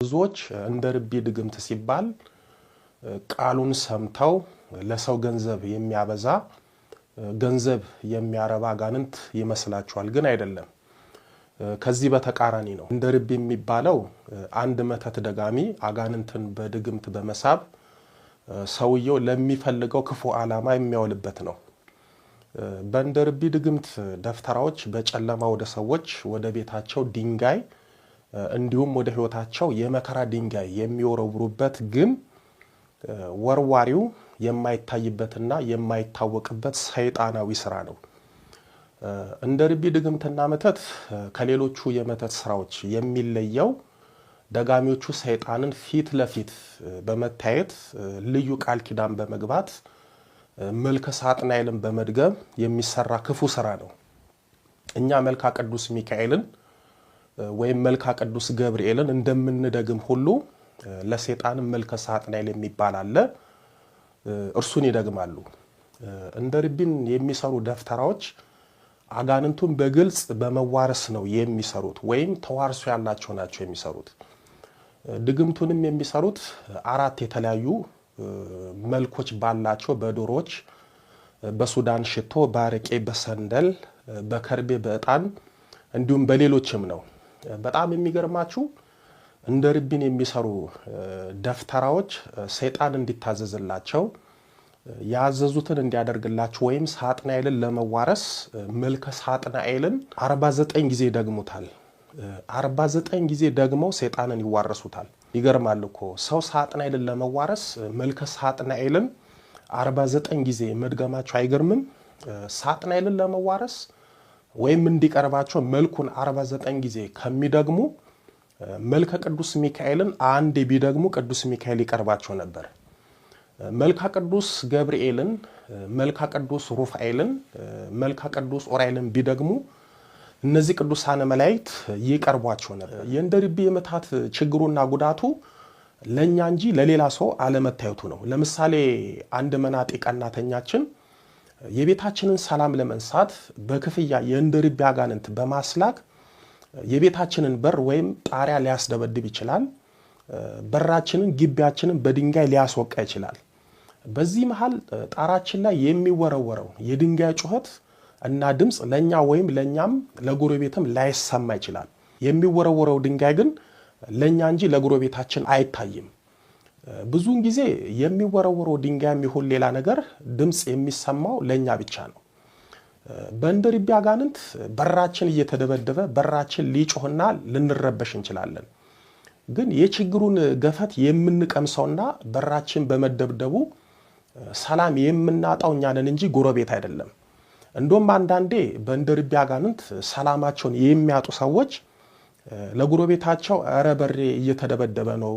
ብዙዎች እንደ ርቢ ድግምት ሲባል ቃሉን ሰምተው ለሰው ገንዘብ የሚያበዛ ገንዘብ የሚያረባ ጋንንት ይመስላችኋል፣ ግን አይደለም። ከዚህ በተቃራኒ ነው። እንደ ርቢ የሚባለው አንድ መተት ደጋሚ አጋንንትን በድግምት በመሳብ ሰውየው ለሚፈልገው ክፉ ዓላማ የሚያውልበት ነው። በእንደ ርቢ ድግምት ደፍተራዎች በጨለማ ወደ ሰዎች ወደ ቤታቸው ድንጋይ እንዲሁም ወደ ህይወታቸው የመከራ ድንጋይ የሚወረውሩበት ግን ወርዋሪው የማይታይበትና የማይታወቅበት ሰይጣናዊ ስራ ነው። እንደ ርቢ ድግምትና መተት ከሌሎቹ የመተት ስራዎች የሚለየው ደጋሚዎቹ ሰይጣንን ፊት ለፊት በመታየት ልዩ ቃል ኪዳን በመግባት መልከ ሳጥናኤልን በመድገም የሚሰራ ክፉ ስራ ነው። እኛ መልካ ቅዱስ ሚካኤልን ወይም መልካ ቅዱስ ገብርኤልን እንደምንደግም ሁሉ ለሰይጣን መልከ ሳጥናኤል የሚባል አለ፣ እርሱን ይደግማሉ። እንደ ርቢን የሚሰሩ ደፍተራዎች አጋንንቱን በግልጽ በመዋረስ ነው የሚሰሩት፣ ወይም ተዋርሶ ያላቸው ናቸው የሚሰሩት። ድግምቱንም የሚሰሩት አራት የተለያዩ መልኮች ባላቸው በዶሮዎች፣ በሱዳን ሽቶ፣ በአረቄ፣ በሰንደል፣ በከርቤ፣ በዕጣን እንዲሁም በሌሎችም ነው። በጣም የሚገርማችሁ እንደ ርቢን የሚሰሩ ደፍተራዎች ሰይጣን እንዲታዘዝላቸው ያዘዙትን እንዲያደርግላቸው ወይም ሳጥናኤልን ለመዋረስ መልከ ሳጥናኤልን 49 ጊዜ ደግሙታል። 49 ጊዜ ደግመው ሰይጣንን ይዋረሱታል። ይገርማል እኮ ሰው ሳጥናኤልን ለመዋረስ መልከ ሳጥናኤልን 49 ጊዜ መድገማቸው አይገርምም? ሳጥናኤልን ለመዋረስ ወይም እንዲቀርባቸው መልኩን 49 ጊዜ ከሚደግሙ መልከ ቅዱስ ሚካኤልን አንዴ ቢደግሙ ቅዱስ ሚካኤል ይቀርባቸው ነበር። መልካ ቅዱስ ገብርኤልን፣ መልካ ቅዱስ ሩፋኤልን፣ መልካ ቅዱስ ኡራኤልን ቢደግሙ እነዚህ ቅዱሳነ መላእክት ይቀርቧቸው ነበር። የእንደ ርቢ የመታት ችግሩና ጉዳቱ ለኛ እንጂ ለሌላ ሰው አለመታየቱ ነው። ለምሳሌ አንድ መናጤ ቀናተኛችን የቤታችንን ሰላም ለመንሳት በክፍያ የእንደ ርቢ አጋንንት በማስላክ የቤታችንን በር ወይም ጣሪያ ሊያስደበድብ ይችላል። በራችንን፣ ግቢያችንን በድንጋይ ሊያስወቃ ይችላል። በዚህ መሃል ጣራችን ላይ የሚወረወረው የድንጋይ ጩኸት እና ድምፅ ለኛ ወይም ለኛም ለጎረቤትም ላይሰማ ይችላል። የሚወረወረው ድንጋይ ግን ለኛ እንጂ ለጎረቤታችን አይታይም። ብዙውን ጊዜ የሚወረወረው ድንጋይ የሚሆን ሌላ ነገር ድምፅ የሚሰማው ለኛ ብቻ ነው። በእንደ ርቢ አጋንንት በራችን እየተደበደበ በራችን ሊጮህና ልንረበሽ እንችላለን። ግን የችግሩን ገፈት የምንቀምሰውና በራችን በመደብደቡ ሰላም የምናጣው እኛ ነን እንጂ ጎረቤት አይደለም። እንደውም አንዳንዴ በእንደ ርቢ አጋንንት ሰላማቸውን የሚያጡ ሰዎች ለጎረቤታቸው ኧረ በሬ እየተደበደበ ነው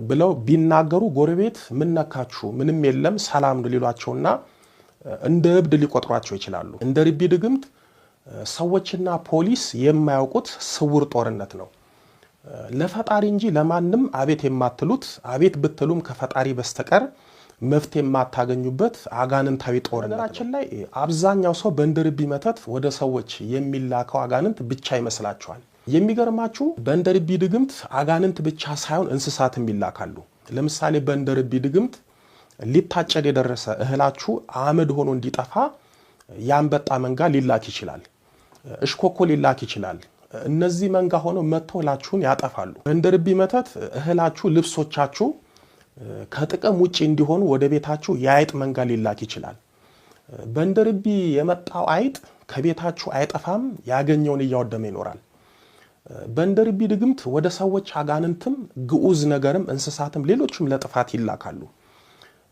ብለው ቢናገሩ ጎረቤት ምን ነካችሁ፣ ምንም የለም ሰላም ነው ሊሏቸውና እንደ እብድ ሊቆጥሯቸው ይችላሉ። እንደ ርቢ ድግምት ሰዎችና ፖሊስ የማያውቁት ስውር ጦርነት ነው። ለፈጣሪ እንጂ ለማንም አቤት የማትሉት፣ አቤት ብትሉም ከፈጣሪ በስተቀር መፍትሄ የማታገኙበት አጋንንታዊ ጦርነት። ነገራችን ላይ አብዛኛው ሰው በእንደ ርቢ መተት ወደ ሰዎች የሚላከው አጋንንት ብቻ ይመስላችኋል። የሚገርማችሁ በእንደ ርቢ ድግምት አጋንንት ብቻ ሳይሆን እንስሳትም ይላካሉ። ለምሳሌ በእንደ ርቢ ድግምት ሊታጨድ የደረሰ እህላችሁ አመድ ሆኖ እንዲጠፋ ያንበጣ መንጋ ሊላክ ይችላል። እሽኮኮ ሊላክ ይችላል። እነዚህ መንጋ ሆኖ መጥተው እህላችሁን ያጠፋሉ። በእንደ ርቢ መተት እህላችሁ፣ ልብሶቻችሁ ከጥቅም ውጪ እንዲሆኑ ወደ ቤታችሁ የአይጥ መንጋ ሊላክ ይችላል። በእንደ ርቢ የመጣው አይጥ ከቤታችሁ አይጠፋም፣ ያገኘውን እያወደመ ይኖራል። በእንደ ርቢ ድግምት ወደ ሰዎች አጋንንትም ግዑዝ ነገርም እንስሳትም ሌሎችም ለጥፋት ይላካሉ።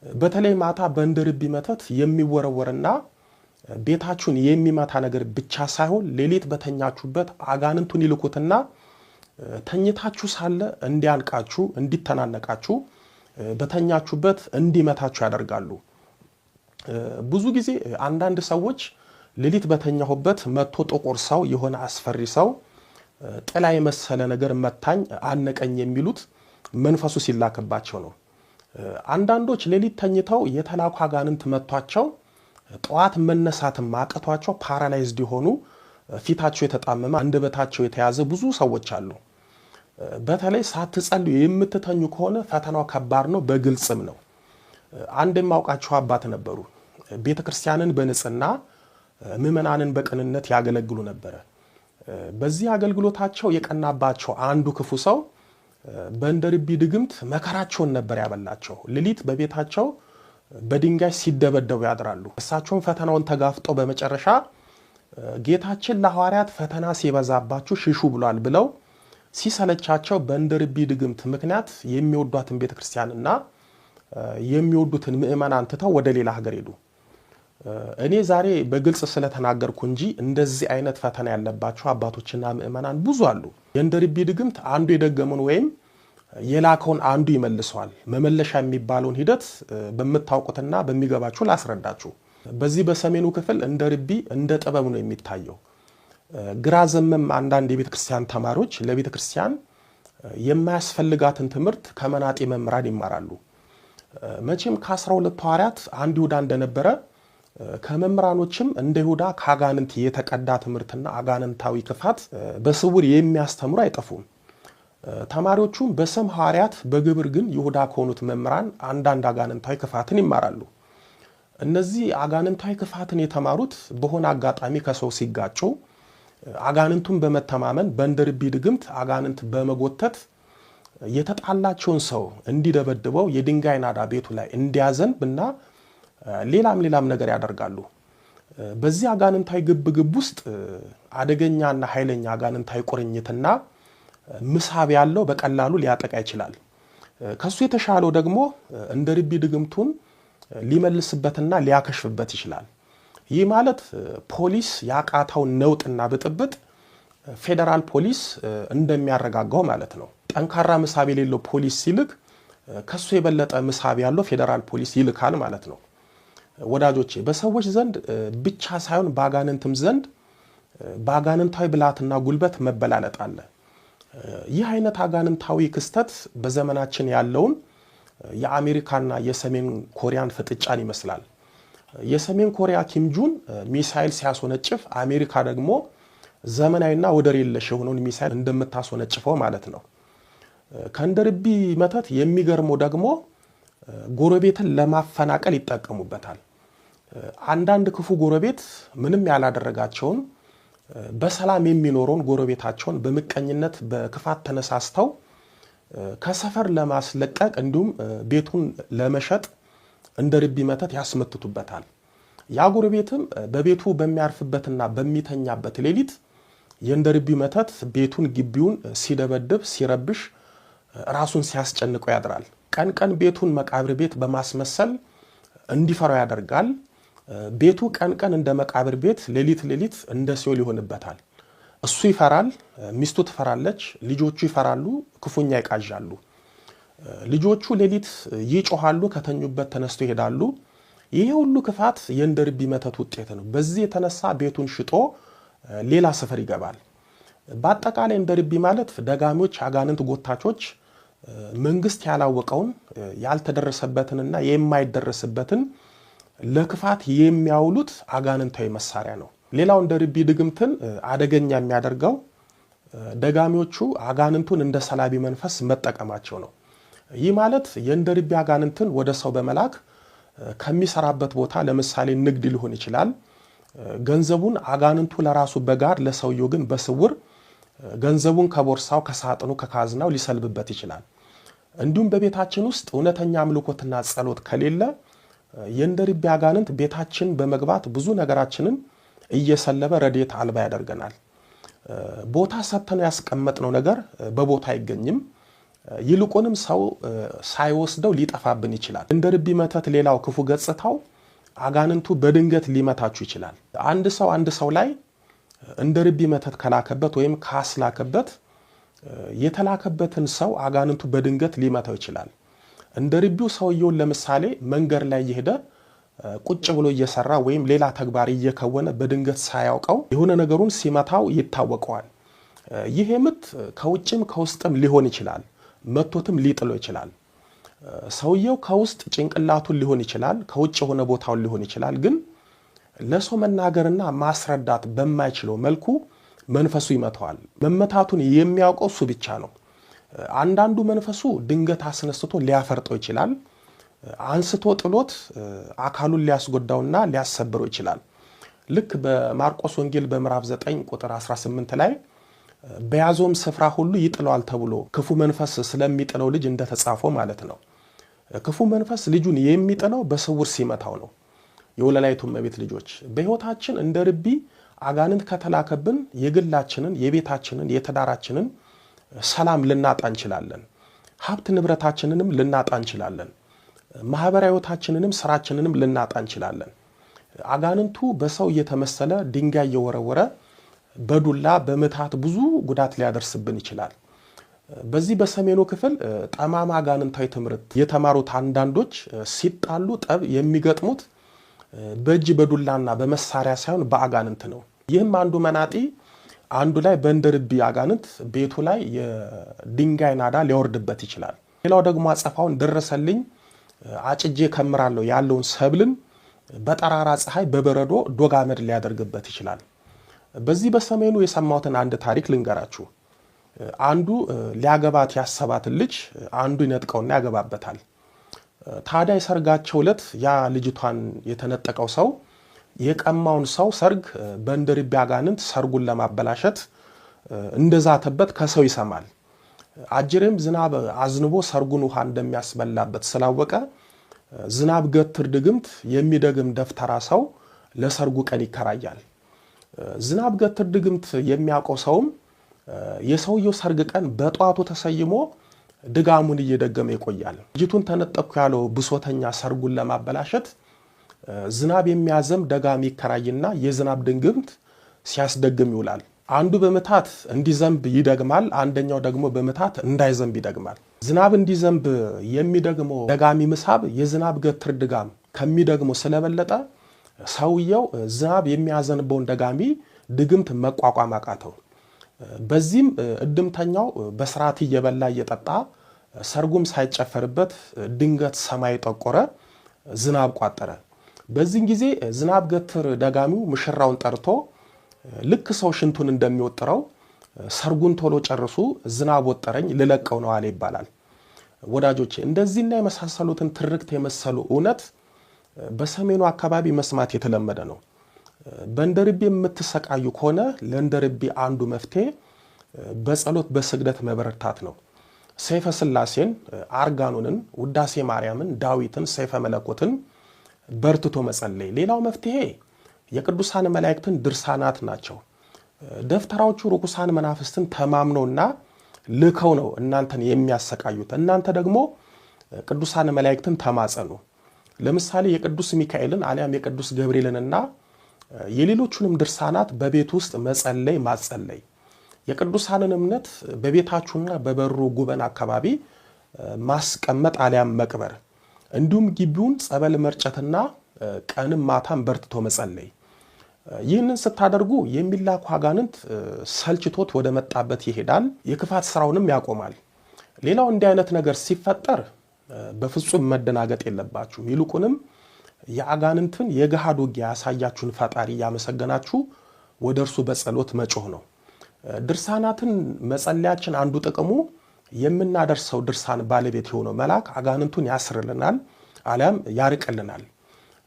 በተለይ ማታ በእንደ ርቢ መተት የሚወረወርና ቤታችሁን የሚመታ ነገር ብቻ ሳይሆን ሌሊት በተኛችሁበት አጋንንቱን ይልኩትና ተኝታችሁ ሳለ እንዲያንቃችሁ፣ እንዲተናነቃችሁ፣ በተኛችሁበት እንዲመታችሁ ያደርጋሉ። ብዙ ጊዜ አንዳንድ ሰዎች ሌሊት በተኛሁበት መጥቶ ጥቁር ሰው፣ የሆነ አስፈሪ ሰው ጥላ የመሰለ ነገር መታኝ፣ አነቀኝ የሚሉት መንፈሱ ሲላክባቸው ነው። አንዳንዶች ሌሊት ተኝተው የተላኩ አጋንንት መቷቸው ጠዋት መነሳትም ማቀቷቸው ፓራላይዝድ የሆኑ ፊታቸው የተጣመመ አንደበታቸው የተያዘ ብዙ ሰዎች አሉ። በተለይ ሳትጸልዩ የምትተኙ ከሆነ ፈተናው ከባድ ነው፣ በግልጽም ነው። አንድ የማውቃቸው አባት ነበሩ። ቤተክርስቲያንን በንጽህና ምዕመናንን በቅንነት ያገለግሉ ነበር። በዚህ አገልግሎታቸው የቀናባቸው አንዱ ክፉ ሰው በእንደርቢ ድግምት መከራቸውን ነበር ያበላቸው። ሌሊት በቤታቸው በድንጋይ ሲደበደቡ ያድራሉ። እሳቸውን ፈተናውን ተጋፍጠው በመጨረሻ ጌታችን ለሐዋርያት ፈተና ሲበዛባችሁ ሽሹ ብሏል ብለው ሲሰለቻቸው በእንደርቢ ድግምት ምክንያት የሚወዷትን ቤተክርስቲያንና የሚወዱትን ምዕመናን ትተው ወደ ሌላ ሀገር ሄዱ። እኔ ዛሬ በግልጽ ስለተናገርኩ እንጂ እንደዚህ አይነት ፈተና ያለባቸው አባቶችና ምዕመናን ብዙ አሉ። የእንደርቢ ድግምት አንዱ የደገመውን ወይም የላከውን አንዱ ይመልሰዋል። መመለሻ የሚባለውን ሂደት በምታውቁትና በሚገባችሁ ላስረዳችሁ። በዚህ በሰሜኑ ክፍል እንደርቢ እንደ ጥበብ ነው የሚታየው። ግራ ዘመም አንዳንድ የቤተክርስቲያን ተማሪዎች ለቤተክርስቲያን የማያስፈልጋትን ትምህርት ከመናጤ መምህራን ይማራሉ። መቼም ከ12 ሐዋርያት አንድ ይሁዳ እንደነበረ ከመምህራኖችም እንደ ይሁዳ ከአጋንንት የተቀዳ ትምህርትና አጋንንታዊ ክፋት በስውር የሚያስተምሩ አይጠፉም። ተማሪዎቹም በስም ሐዋርያት በግብር ግን ይሁዳ ከሆኑት መምህራን አንዳንድ አጋንንታዊ ክፋትን ይማራሉ። እነዚህ አጋንንታዊ ክፋትን የተማሩት በሆነ አጋጣሚ ከሰው ሲጋጩ አጋንንቱን በመተማመን በእንደርቢ ድግምት አጋንንት በመጎተት የተጣላቸውን ሰው እንዲደበድበው የድንጋይ ናዳ ቤቱ ላይ እንዲያዘንብና ሌላም ነገር ያደርጋሉ። በዚህ አጋንንታዊ ግብግብ ውስጥ አደገኛና ኃይለኛ አጋንንታዊ ቁርኝትና ምሳብ ያለው በቀላሉ ሊያጠቃ ይችላል። ከሱ የተሻለው ደግሞ እንደርቢ ድግምቱን ሊመልስበትና ሊያከሽፍበት ይችላል። ይህ ማለት ፖሊስ ያቃተውን ነውጥና ብጥብጥ ፌደራል ፖሊስ እንደሚያረጋጋው ማለት ነው። ጠንካራ ምሳብ የሌለው ፖሊስ ሲልክ ከሱ የበለጠ ምሳብ ያለው ፌደራል ፖሊስ ይልካል ማለት ነው። ወዳጆቼ በሰዎች ዘንድ ብቻ ሳይሆን በአጋንንትም ዘንድ በአጋንንታዊ ብልሃትና ጉልበት መበላለጥ አለ። ይህ አይነት አጋንንታዊ ክስተት በዘመናችን ያለውን የአሜሪካና የሰሜን ኮሪያን ፍጥጫን ይመስላል። የሰሜን ኮሪያ ኪም ጁን ሚሳኤል ሲያስወነጭፍ አሜሪካ ደግሞ ዘመናዊና ወደር የለሽ የሆነውን ሚሳኤል እንደምታስወነጭፈው ማለት ነው። ከእንደርቢ መተት የሚገርመው ደግሞ ጎረቤትን ለማፈናቀል ይጠቀሙበታል። አንዳንድ ክፉ ጎረቤት ምንም ያላደረጋቸውን በሰላም የሚኖረውን ጎረቤታቸውን በምቀኝነት በክፋት ተነሳስተው ከሰፈር ለማስለቀቅ እንዲሁም ቤቱን ለመሸጥ እንደርቢ መተት ያስመትቱበታል። ያ ጎረቤትም በቤቱ በሚያርፍበትና በሚተኛበት ሌሊት የእንደርቢ መተት ቤቱን ግቢውን ሲደበድብ ሲረብሽ ራሱን ሲያስጨንቀው ያድራል። ቀን ቀን ቤቱን መቃብር ቤት በማስመሰል እንዲፈራው ያደርጋል። ቤቱ ቀን ቀን እንደ መቃብር ቤት፣ ሌሊት እንደ ሲኦል ይሆንበታል። እሱ ይፈራል፣ ሚስቱ ትፈራለች፣ ልጆቹ ይፈራሉ፣ ክፉኛ ይቃዣሉ። ልጆቹ ሌሊት ይጮሃሉ፣ ከተኙበት ተነስቶ ይሄዳሉ። ይሄ ሁሉ ክፋት የእንደርቢ መተት ውጤት ነው። በዚህ የተነሳ ቤቱን ሽጦ ሌላ ሰፈር ይገባል። በአጠቃላይ እንደርቢ ማለት ደጋሚዎች፣ አጋንንት ጎታቾች መንግስት ያላወቀውን ያልተደረሰበትንና የማይደረስበትን ለክፋት የሚያውሉት አጋንንታዊ መሳሪያ ነው። ሌላው እንደርቢ ድግምትን አደገኛ የሚያደርገው ደጋሚዎቹ አጋንንቱን እንደ ሰላቢ መንፈስ መጠቀማቸው ነው። ይህ ማለት የእንደርቢ አጋንንትን ወደ ሰው በመላክ ከሚሰራበት ቦታ ለምሳሌ ንግድ ሊሆን ይችላል። ገንዘቡን አጋንንቱ ለራሱ በጋር ለሰውየው ግን በስውር ገንዘቡን ከቦርሳው ከሳጥኑ ከካዝናው ሊሰልብበት ይችላል። እንዲሁም በቤታችን ውስጥ እውነተኛ አምልኮትና ጸሎት ከሌለ የእንደርቢ አጋንንት ቤታችን በመግባት ብዙ ነገራችንን እየሰለበ ረድኤት አልባ ያደርገናል። ቦታ ሰጥተነው ያስቀመጥነው ነገር በቦታ አይገኝም። ይልቁንም ሰው ሳይወስደው ሊጠፋብን ይችላል። እንደርቢ መተት ሌላው ክፉ ገጽታው አጋንንቱ በድንገት ሊመታችሁ ይችላል። አንድ ሰው ላይ እንደርቢ መተት ከላከበት ወይም ካስላከበት የተላከበትን ሰው አጋንንቱ በድንገት ሊመታው ይችላል። እንደርቢው ሰውየውን ለምሳሌ መንገድ ላይ እየሄደ ቁጭ ብሎ እየሰራ ወይም ሌላ ተግባር እየከወነ በድንገት ሳያውቀው የሆነ ነገሩን ሲመታው ይታወቀዋል። ይሄ ምት ከውጭም ከውስጥም ሊሆን ይችላል። መቶትም ሊጥሎ ይችላል። ሰውየው ከውስጥ ጭንቅላቱን ሊሆን ይችላል፣ ከውጭ የሆነ ቦታውን ሊሆን ይችላል። ግን ለሰው መናገርና ማስረዳት በማይችለው መልኩ መንፈሱ ይመታዋል። መመታቱን የሚያውቀው እሱ ብቻ ነው። አንዳንዱ መንፈሱ ድንገት አስነስቶ ሊያፈርጠው ይችላል። አንስቶ ጥሎት አካሉን ሊያስጎዳውና ሊያሰብረው ይችላል። ልክ በማርቆስ ወንጌል በምዕራፍ 9 ቁጥር 18 ላይ በያዞም ስፍራ ሁሉ ይጥለዋል ተብሎ ክፉ መንፈስ ስለሚጥለው ልጅ እንደተጻፈው ማለት ነው። ክፉ መንፈስ ልጁን የሚጥለው በስውር ሲመታው ነው። የወለላይቱ እመቤት ልጆች በሕይወታችን እንደ ርቢ አጋንንት ከተላከብን የግላችንን፣ የቤታችንን፣ የትዳራችንን ሰላም ልናጣ እንችላለን። ሀብት ንብረታችንንም ልናጣ እንችላለን። ማህበራዊ ሕይወታችንንም ስራችንንም ልናጣ እንችላለን። አጋንንቱ በሰው እየተመሰለ ድንጋይ እየወረወረ በዱላ በመታት ብዙ ጉዳት ሊያደርስብን ይችላል። በዚህ በሰሜኑ ክፍል ጠማማ አጋንንታዊ ትምህርት የተማሩት አንዳንዶች ሲጣሉ ጠብ የሚገጥሙት በእጅ በዱላና በመሳሪያ ሳይሆን በአጋንንት ነው። ይህም አንዱ መናጢ አንዱ ላይ በእንደርቢ አጋንንት ቤቱ ላይ የድንጋይ ናዳ ሊያወርድበት ይችላል። ሌላው ደግሞ አጸፋውን ደረሰልኝ አጭጄ ከምራለሁ ያለውን ሰብልን በጠራራ ፀሐይ በበረዶ ዶጋመድ ሊያደርግበት ይችላል። በዚህ በሰሜኑ የሰማሁትን አንድ ታሪክ ልንገራችሁ። አንዱ ሊያገባት ያሰባትን ልጅ አንዱ ይነጥቀውና ያገባበታል። ታዲያ የሰርጋቸው ዕለት ያ ልጅቷን የተነጠቀው ሰው የቀማውን ሰው ሰርግ በእንደርቢ አጋንንት ሰርጉን ለማበላሸት እንደዛተበት ከሰው ይሰማል። አጅሬም ዝናብ አዝንቦ ሰርጉን ውሃ እንደሚያስበላበት ስላወቀ ዝናብ ገትር ድግምት የሚደግም ደፍተራ ሰው ለሰርጉ ቀን ይከራያል። ዝናብ ገትር ድግምት የሚያውቀው ሰውም የሰውየው ሰርግ ቀን በጧቱ ተሰይሞ ድጋሙን እየደገመ ይቆያል። ልጅቱን ተነጠቅኩ ያለው ብሶተኛ ሰርጉን ለማበላሸት ዝናብ የሚያዘም ደጋሚ ይከራይና የዝናብ ድግምት ሲያስደግም ይውላል። አንዱ በመታት እንዲዘንብ ይደግማል፣ አንደኛው ደግሞ በመታት እንዳይዘንብ ይደግማል። ዝናብ እንዲዘንብ የሚደግመው ደጋሚ ምሳብ የዝናብ ገትር ድጋም ከሚደግመው ስለበለጠ ሰውየው ዝናብ የሚያዘንበውን ደጋሚ ድግምት መቋቋም አቃተው። በዚህም እድምተኛው በስርዓት እየበላ እየጠጣ ሰርጉም ሳይጨፈርበት ድንገት ሰማይ ጠቆረ፣ ዝናብ ቋጠረ። በዚህን ጊዜ ዝናብ ገትር ደጋሚው ሙሽራውን ጠርቶ ልክ ሰው ሽንቱን እንደሚወጥረው ሰርጉን ቶሎ ጨርሱ ዝናብ ወጠረኝ ልለቀው ነው አለ ይባላል። ወዳጆቼ እንደዚህና የመሳሰሉትን ትርክት የመሰሉ እውነት በሰሜኑ አካባቢ መስማት የተለመደ ነው። በእንደርቢ የምትሰቃዩ ከሆነ ለእንደርቢ አንዱ መፍትሄ በጸሎት በስግደት መበረታት ነው። ሰይፈ ስላሴን፣ አርጋኖንን፣ ውዳሴ ማርያምን፣ ዳዊትን፣ ሰይፈ መለኮትን በርትቶ መጸለይ። ሌላው መፍትሄ የቅዱሳን መላእክትን ድርሳናት ናቸው። ደፍተራዎቹ ርኩሳን መናፍስትን ተማምነውና ልከው ነው እናንተን የሚያሰቃዩት። እናንተ ደግሞ ቅዱሳን መላእክትን ተማጸኑ። ለምሳሌ የቅዱስ ሚካኤልን አሊያም የቅዱስ ገብርኤልንና የሌሎቹንም ድርሳናት በቤት ውስጥ መጸለይ ማጸለይ። የቅዱሳንን እምነት በቤታችሁና በበሩ ጉበን አካባቢ ማስቀመጥ አሊያም መቅበር። እንዲሁም ግቢውን ጸበል መርጨትና ቀንም ማታም በርትቶ መጸለይ። ይህንን ስታደርጉ የሚላኩ አጋንንት ሰልችቶት ወደ መጣበት ይሄዳል፣ የክፋት ስራውንም ያቆማል። ሌላው እንዲህ አይነት ነገር ሲፈጠር በፍጹም መደናገጥ የለባችሁም። ይልቁንም የአጋንንትን የገሃድ ውጊያ ያሳያችሁን ፈጣሪ ያመሰገናችሁ ወደ እርሱ በጸሎት መጮህ ነው። ድርሳናትን መጸለያችን አንዱ ጥቅሙ የምናደርሰው ድርሳን ባለቤት የሆነው መልአክ አጋንንቱን ያስርልናል አሊያም ያርቅልናል።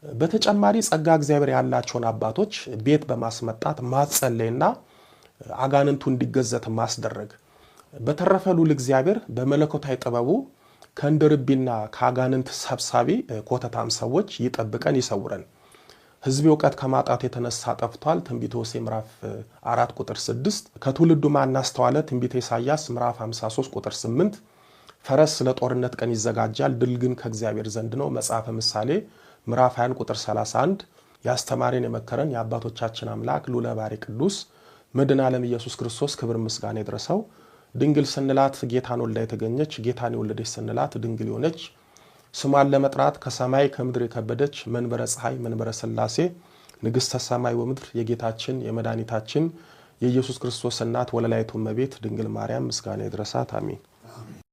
በተጨማሪ ጸጋ እግዚአብሔር ያላቸውን አባቶች ቤት በማስመጣት ማጸለይና አጋንንቱ እንዲገዘት ማስደረግ። በተረፈ ልዑል እግዚአብሔር በመለኮታዊ ጥበቡ ከእንደርቢና ከአጋንንት ሰብሳቢ ኮተታም ሰዎች ይጠብቀን ይሰውረን። ሕዝብ እውቀት ከማጣት የተነሳ ጠፍቷል። ትንቢተ ሆሴዕ ምዕራፍ 4 ቁጥር 6። ከትውልዱ ማን አስተዋለ? ትንቢተ ኢሳይያስ ምዕራፍ 53 ቁጥር 8። ፈረስ ለጦርነት ቀን ይዘጋጃል፣ ድል ግን ከእግዚአብሔር ዘንድ ነው። መጽሐፈ ምሳሌ ምዕራፍ 20 ቁጥር 31። ያስተማረን የመከረን የአባቶቻችን አምላክ ልዑለ ባሕርይ ቅዱስ መድኃኔ ዓለም ኢየሱስ ክርስቶስ ክብር ምስጋና ይድረሰው። ድንግል ስንላት ጌታን ወልዳ የተገኘች፣ ጌታን የወለደች ስንላት ድንግል የሆነች፣ ስሟን ለመጥራት ከሰማይ ከምድር የከበደች መንበረ ፀሐይ መንበረ ሥላሴ ንግሥተ ሰማይ ወምድር የጌታችን የመድኃኒታችን የኢየሱስ ክርስቶስ እናት ወለላይቱ እመቤት ድንግል ማርያም ምስጋና ይድረሳት። አሜን።